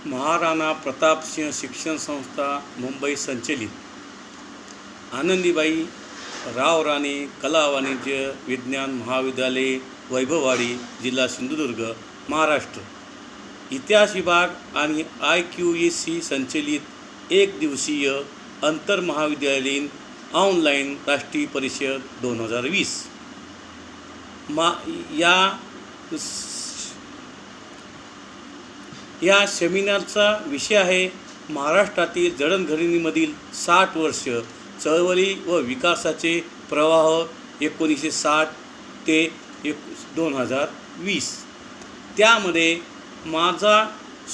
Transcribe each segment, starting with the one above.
महाराणा प्रतापसिंह शिक्षण संस्था मुंबई संचलित आनंदीबाई रावराणे कला वाणिज्य विज्ञान महाविद्यालय वैभववाडी जिल्हा सिंधुदुर्ग महाराष्ट्र इतिहास विभाग आणि IQAC संचलित एक दिवसीय आंतरमहाविद्यालयीन ऑनलाईन राष्ट्रीय परिषद 2020 या सेमिनारचा विषय आहे महाराष्ट्रातील जडणघडणीमधील 60 वर्ष चळवळी व विकासाचे प्रवाह 1960 ते 2020। त्यामध्ये माझा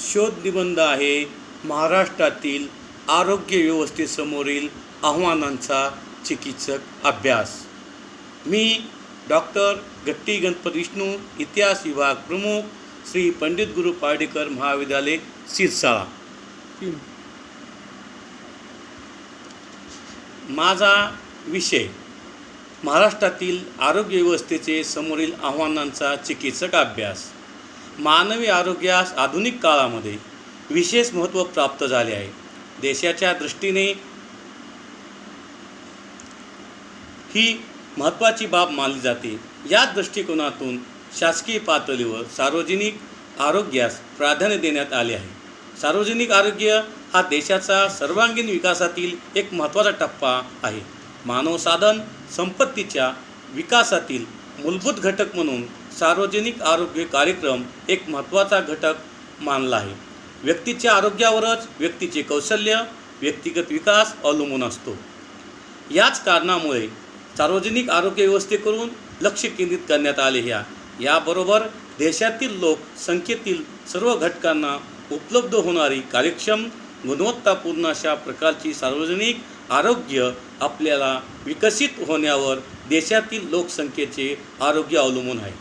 शोध निबंध आहे महाराष्ट्रातील आरोग्य व्यवस्थेसमोरील आव्हानांचा चिकित्सक अभ्यास। मी डॉक्टर गट्टी गणपत विष्णू, इतिहास विभाग प्रमुख, श्री पंडित गुरु पार्डीकर महाविद्यालय सिरसाळा। माझा विषय महाराष्ट्रातील आरोग्य व्यवस्थेचे समोरील आव्हानांचा चिकित्सक अभ्यास। मानवी आरोग्यास आधुनिक काळामध्ये विशेष महत्त्व प्राप्त झाले आहे। देशाच्या दृष्टीने ही महत्त्वाची बाब मानली जाते। या दृष्टिकोनातून शासकीय पातळीवर सार्वजनिक आरोग्यास प्राधान्य देण्यात आले आहे। सार्वजनिक आरोग्य हा देशाचा सर्वांगीण विकासातील एक महत्त्वाचा टप्पा आहे। मानव साधन संपत्तीच्या विकासातील मूलभूत घटक म्हणून सार्वजनिक आरोग्य कार्यक्रम एक महत्त्वाचा घटक मानला आहे। व्यक्तीच्या आरोग्यावरच व्यक्तीचे कौशल्य, व्यक्तिगत विकास अवलंबून असतो। याच कारणामुळे सार्वजनिक आरोग्य व्यवस्थेकडून लक्ष केंद्रित करण्यात आले याबरोबर देशातील लोकसंख्येतील सर्व घटकांना उपलब्ध होणारी कार्यक्षम गुणवत्तापूर्ण अशा प्रकारची सार्वजनिक आरोग्य आपल्याला विकसित होण्यावर देशातील लोकसंख्येचे आरोग्य अवलंबून आहे।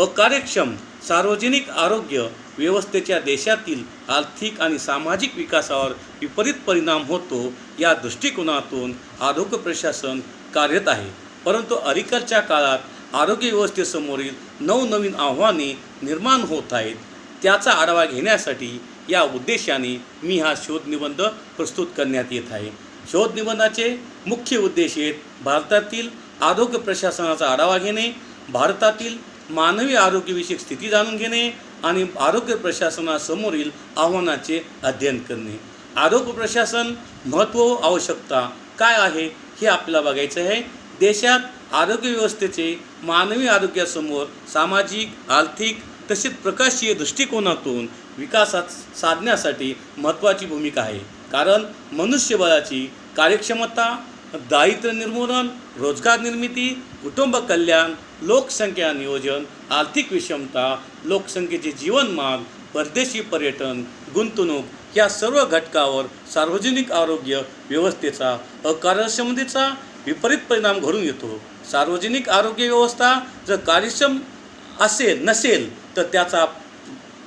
अकार्यक्षम सार्वजनिक आरोग्य व्यवस्थेच्या देशातील आर्थिक आणि सामाजिक विकासावर विपरीत परिणाम होतो। या दृष्टिकोनातून आरोग्य प्रशासन कार्यरत आहे। परंतु अलीकडच्या काळात आरोग्य व्यवस्थेसमोरील नवनवीन आव्हाने निर्माण होत आहेत। त्याचा आढावा घेण्यासाठी या उद्देशाने मी हा शोध निबंध प्रस्तुत करण्यात येत आहे। शोध निबंधाचे मुख्य उद्देश आहेत भारतातील आरोग्य प्रशासनाचा आढावा घेणे, भारतातील मानवी आरोग्यविषयक स्थिती जाणून घेणे आणि आरोग्य प्रशासनासमोरील आव्हानाचे अध्ययन करणे। आरोग्य प्रशासन महत्त्व व आवश्यकता काय आहे हे आपल्याला बघायचं आहे। देशात आरोग्य व्यवस्थेचे मानवी आरोग्यासमोर सामाजिक, आर्थिक तसेच प्रकाशीय दृष्टिकोनातून विकासात साधण्यासाठी महत्त्वाची भूमिका आहे। कारण मनुष्यबळाची कार्यक्षमता, दारिद्र्य निर्मूलन, रोजगार निर्मिती, कुटुंब कल्याण, लोकसंख्या नियोजन, आर्थिक विषमता, लोकसंख्येचे जीवनमान, परदेशी पर्यटन, गुंतवणूक या सर्व घटकावर सार्वजनिक आरोग्य व्यवस्थेचा अकार्यक्षमतेचा विपरीत परिणाम घडून येतो। सार्वजनिक आरोग्य व्यवस्था जर कार्यक्षम नसेल तर त्याचा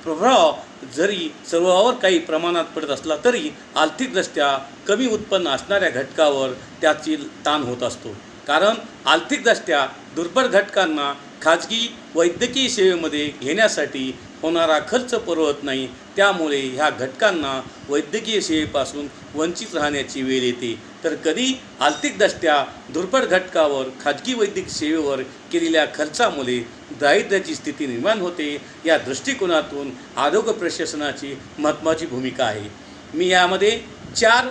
प्रभाव जरी सर्वांवर काही प्रमाणात पडत असला तरी आर्थिकदृष्ट्या कमी उत्पन्न असणाऱ्या घटकावर त्याची ताण होत असतो। कारण आर्थिकदृष्ट्या दुर्बल घटकांना खाजगी वैद्यकीय सेवेमध्ये घेण्यासाठी होणारा खर्च परवडत नाही। त्यामुळे ह्या घटकांना वैद्यकीय सेवेपासून वंचित राहण्याची वेळ येते। तर कधी आर्थिकदृष्ट्या दुर्बल घटकावर खाजगी वैद्यकीय सेवेवर केलेल्या खर्चामुळे दारिद्र्याची स्थिती निर्माण होते। या दृष्टिकोनातून आरोग्य प्रशासनाची महत्त्वाची भूमिका आहे। मी यामध्ये 4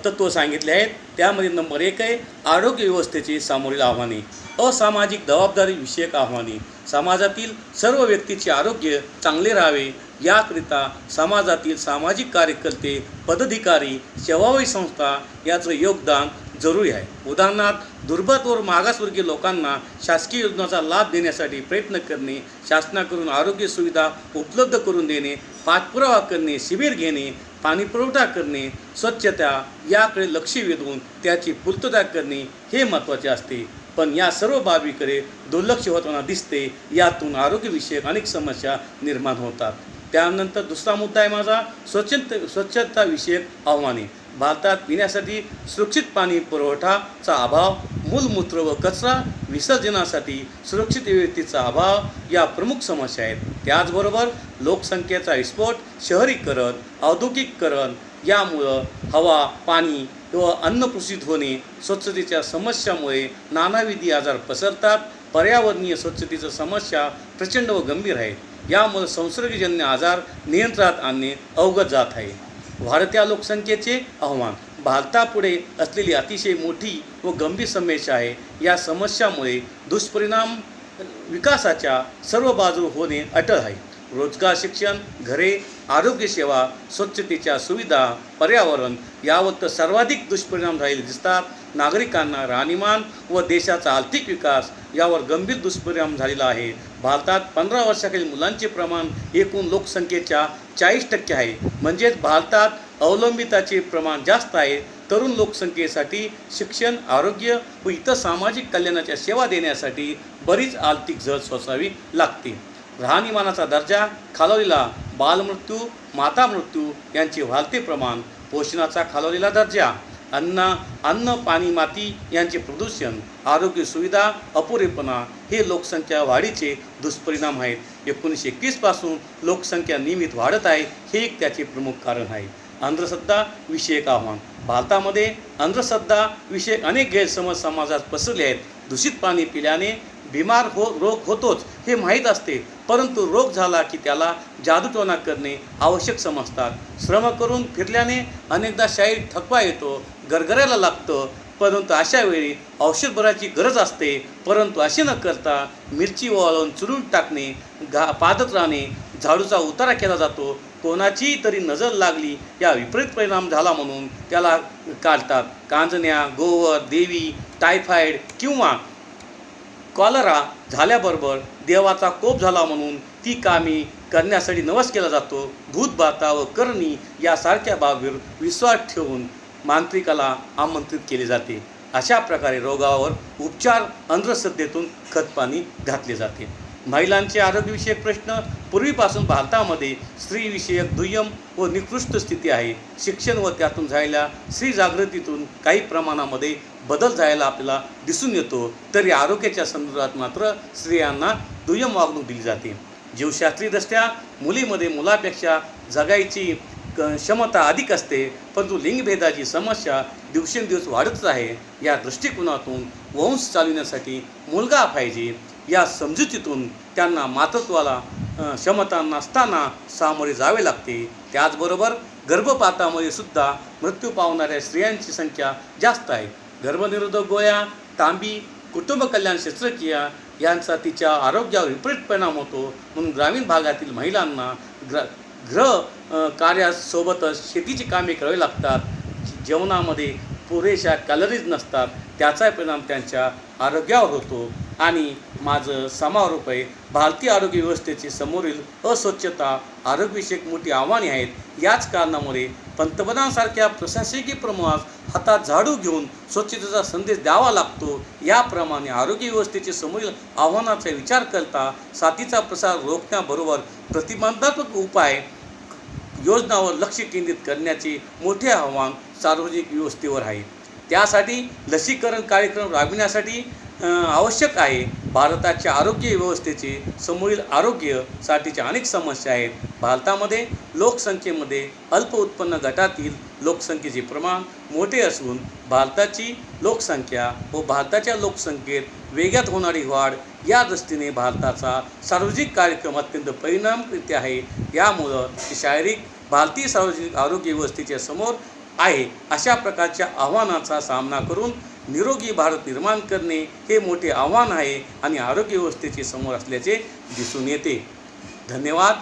तत्त्व सांगितले आहेत। त्यामध्ये नंबर 1 आहे आरोग्य व्यवस्थेचे समोरील आव्हाने। असामाजिक जबाबदारी विषयक आव्हाने। समाजातील सर्व व्यक्तीचे आरोग्य चांगले राहावे याकरिता समाजातील सामाजिक कार्यकर्ते, पदाधिकारी, सेवाभावी संस्था याचं योगदान जरुरी आहे। उदाहरणार्थ दुर्बल व मागासवर्गीय लोकांना शासकीय योजनांचा लाभ देण्यासाठी प्रयत्न करणे, शासनाकडून आरोग्य सुविधा उपलब्ध करून देणे, पाठपुरावा करणे, शिबिर घेणे, पाणी पुरवठा करणे, स्वच्छता याकडे लक्ष वेधून त्याची पूर्तता करणे हे महत्त्वाचे असते। पण या सर्व बाबीकडे दुर्लक्ष होताना दिसते। यातून आरोग्यविषयक अनेक समस्या निर्माण होतात। त्यानंतर दुसरा मुद्दा आहे माझा स्वच्छता विषयक आव्हाने। भारतात पिण्यासाठी सुरक्षित पाणी पुरवठाचा अभाव, मूलमूत्र व कचरा विसर्जनासाठी सुरक्षित व्यवस्थेचा अभाव या प्रमुख समस्या आहेत। त्याचबरोबर लोकसंख्येचा विस्फोट, शहरीकरण, औद्योगिकीकरण यामुळं हवा, पाणी व अन्न दूषित होणे, स्वच्छतेच्या समस्यामुळे नानाविध आजार पसरतात. पर्यावरणीय स्वच्छतेच्या समस्या प्रचंड व गंभीर आहेत. यामुळे संसर्गजन्य आजार नियंत्रणात आणणे अवघड जात आहे. वाढत्या लोकसंख्येचे आव्हान भारतापुढे असलेली अतिशय मोठी व गंभीर समस्या आहे. या समस्यामुळे दुष्परिणाम विकासाच्या सर्व बाजू होणे अटळ आहे. रोजगार, शिक्षण, घरे, आरोग्यसेवा, स्वच्छतेच्या सुविधा, पर्यावरण यावर तर सर्वाधिक दुष्परिणाम झालेले दिसतात. नागरिकांना राहणीमान व देशाचा आर्थिक विकास यावर गंभीर दुष्परिणाम झालेला आहे. भारतात 15 वर्षाखालील मुलांचे प्रमाण एकूण लोकसंख्येच्या 40% आहे. म्हणजेच भारतात अवलंबिताचे प्रमाण जास्त आहे. तरुण लोकसंख्येसाठी शिक्षण, आरोग्य व इतर सामाजिक कल्याणाच्या सेवा देण्यासाठी बरीच आर्थिक झळ सोसावी लागते. राहणीमानाचा दर्जा खालावलेला, बालमृत्यू, माता मृत्यू यांचे वाढते प्रमाण, पोषणाचा खालावलेला दर्जा, अन्न, पाणी, माती यांचे प्रदूषण, आरोग्य सुविधा अपुरेपणा हे लोकसंख्या वाढीचे दुष्परिणाम आहेत. 1921 पासून लोकसंख्या नियमित वाढत आहे, हे एक त्याचे प्रमुख कारण आहे. अंधश्रद्धा विषयक आव्हान भारतामध्ये अंधश्रद्धा विषयक अनेक गैरसमज समाजात पसरले आहेत. दूषित पाणी पिल्याने रोग होतोच हे माहीत असते, परंतु रोग झाला की त्याला जादूटोणा करणे आवश्यक समजतात. श्रम करून फिरल्याने अनेकदा शारीरिक थकवा येतो, गरगरायला लागतं, परंतु अशा वेळी औषध भरायची गरज असते. परंतु असे न करता मिरची वाळवून चुरून टाकणे, पादत राहणे, झाडूचा उतारा केला जातो. कोणाची तरी नजर लागली या विपरीत परिणाम झाला म्हणून त्याला काढतात. कांजण्या, गोवर, देवी, टायफॉइड किंवा कॉलरा झाल्याबरोबर देवाचा कोप झाला म्हणून ती कामे करण्यासाठी नवस केला जातो. भूतबाधा व करणी यासारख्या बाबीवर विश्वास ठेवून मांत्रिकाला आमंत्रित केले जाते. अशा प्रकारे रोगावर उपचार अंधश्रद्धेतून खतपाणी घातले जाते. महिलांचे आरोग्यविषयक प्रश्न पूर्वीपासून भारतामध्ये स्त्रीविषयक दुय्यम व निकृष्ट स्थिती आहे. शिक्षण व त्यातून झालेल्या स्त्री जागृतीतून काही प्रमाणामध्ये बदल झालेला आपल्याला दिसून येतो, तरी आरोग्याच्या संदर्भात मात्र स्त्रियांना दुय्यम वागणूक दिली जाते. जीवशास्त्रीयदृष्ट्या मुलीमध्ये मुलापेक्षा जगायची क्षमता अधिक असते, परंतु लिंगभेदाची समस्या दिवसेंदिवस वाढतच आहे. या दृष्टिकोनातून वंश चालविण्यासाठी मुलगा पाहिजे या समजुतीतून त्यांना मातृत्वाला क्षमता नसताना सामोरे जावे लागते. त्याचबरोबर गर्भपातामध्ये सुद्धा मृत्यू पावणाऱ्या स्त्रियांची संख्या जास्त आहे. गर्भनिरोधक गोळ्या, तांबी, कुटुंब कल्याण शस्त्रक्रिया यांचा तिच्या आरोग्यावर विपरीत परिणाम होतो. म्हणून ग्रामीण भागातील महिलांना गृह कार्यासोबतच शेतीची कामे करावी लागतात. जेवणामध्ये पुरेशा कॅलरीज नसतात, त्याचा परिणाम त्यांच्या आरोग्यावर होतो. आणि माझं समारोप आहे, भारतीय आरोग्य व्यवस्थेचे समोरील अस्वच्छता आरोग्यविषयक मोठी आव्हाने आहेत. याच कारणामुळे पंतप्रधानांसारख्या प्रशासकीय प्रमुखास हातात झाडू घेऊन स्वच्छतेचा संदेश द्यावा लागतो. याप्रमाणे आरोग्य व्यवस्थेचे समोरील आव्हानाचा विचार करता साथीचा प्रसार रोखण्याबरोबर प्रतिबंधात्मक उपाय योजनावर लक्ष केंद्रित करण्याचे मोठे आव्हान सार्वजनिक व्यवस्थेवर आहे. त्यासाठी लसीकरण कार्यक्रम राबविण्यासाठी आवश्यक आहे. भारताच्या आरोग्य व्यवस्थेचे समोरील आरोग्यासाठीच्या अनेक समस्या आहेत. भारतामध्ये लोकसंख्येमध्ये अल्प उत्पन्न गटातील लोकसंख्येचे प्रमाण मोठे असून भारताची लोकसंख्या व भारताच्या लोकसंख्येत वेगात होणारी वाढ या दृष्टीने भारताचा सार्वजनिक कार्यक्रम अत्यंत परिणामकारक आहे. यामुळं भारतीय सार्वजनिक आरोग्य व्यवस्थेच्या समोर आहे. अशा प्रकारच्या आव्हानाचा सामना करून निरोगी भारत निर्माण करणे हे मोठे आव्हान आहे आणि आरोग्य व्यवस्थेचे समोर असल्याचे दिसून येते. धन्यवाद.